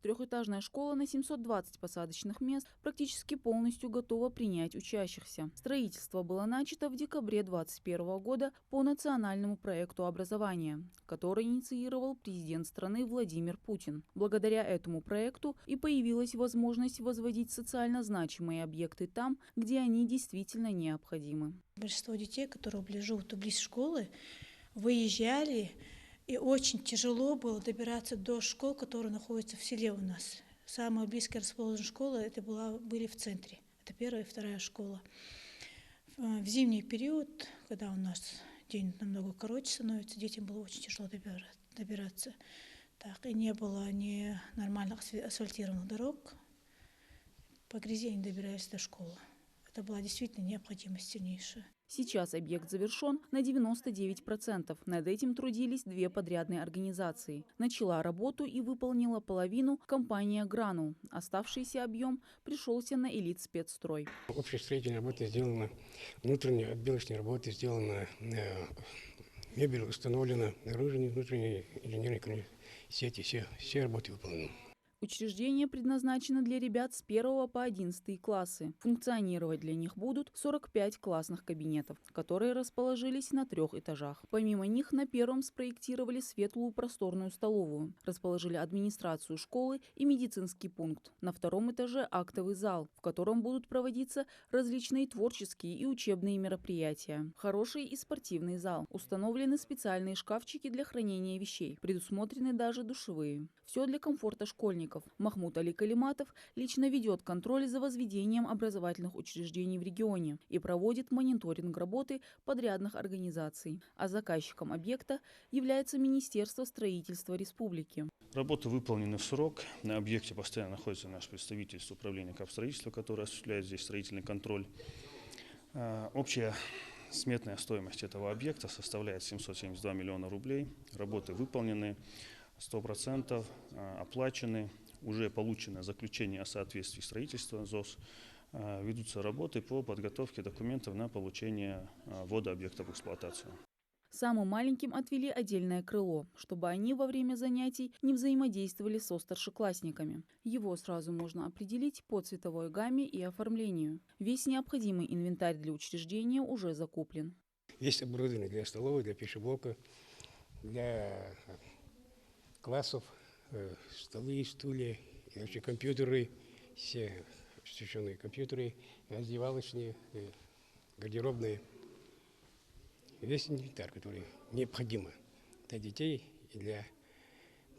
Трехэтажная школа на 720 посадочных мест практически полностью готова принять учащихся. Строительство было начато в декабре 2021 года по национальному проекту образования, который инициировал президент страны Владимир Путин. Благодаря этому проекту и появилась возможность возводить социально значимые объекты там, где они действительно необходимы. Большинство детей, которые живут близ школы, выезжали, и очень тяжело было добираться до школ, которые находятся в селе у нас. Самая близкая расположенная школа были в центре. Это первая и вторая школа. В зимний период, когда у нас день намного короче становится, детям было очень тяжело добираться. Так, и не было ни нормальных асфальтированных дорог, по грязи они добирались до школы. Это была действительно необходимость сильнейшая. Сейчас объект завершен на 99%. Над этим трудились две подрядные организации. Начала работу и выполнила половину компания «Гранул». Оставшийся объем пришелся на «Элитспецстрой». Общая строительная работа сделана, внутренняя отбелочная работа сделана, мебель установлена, наружные, внутренние инженерные сети, все работы выполнены. Учреждение предназначено для ребят с 1 по 11 классы. Функционировать для них будут 45 классных кабинетов, которые расположились на 3 этажах. Помимо них на первом спроектировали светлую просторную столовую, расположили администрацию школы и медицинский пункт. На втором этаже актовый зал, в котором будут проводиться различные творческие и учебные мероприятия. Хороший и спортивный зал. Установлены специальные шкафчики для хранения вещей. Предусмотрены даже душевые. Все для комфорта школьников. Махмуд Али Калиматов лично ведет контроль за возведением образовательных учреждений в регионе и проводит мониторинг работы подрядных организаций. А заказчиком объекта является Министерство строительства республики. Работы выполнены в срок. На объекте постоянно находится наше представительство управления капстроительства, которое осуществляет здесь строительный контроль. Общая сметная стоимость этого объекта составляет 772 миллиона рублей. Работы выполнены. 100% оплачены, уже получено заключение о соответствии строительства ЗОС, ведутся работы по подготовке документов на получение ввода объекта в эксплуатацию. Самым маленьким отвели отдельное крыло, чтобы они во время занятий не взаимодействовали со старшеклассниками. Его сразу можно определить по цветовой гамме и оформлению. Весь необходимый инвентарь для учреждения уже закуплен. Есть оборудование для столовой, для пищеблока, для классов, столы, стулья, и вообще компьютеры, все освещенные компьютеры, раздевалочные, гардеробные. Весь инвентарь, который необходим для детей и для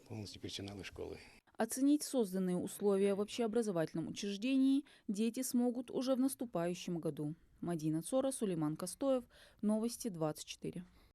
полностью персонала школы. Оценить созданные условия в общеобразовательном учреждении дети смогут уже в наступающем году. Мадина Цора, Сулейман Костоев. Новости 24.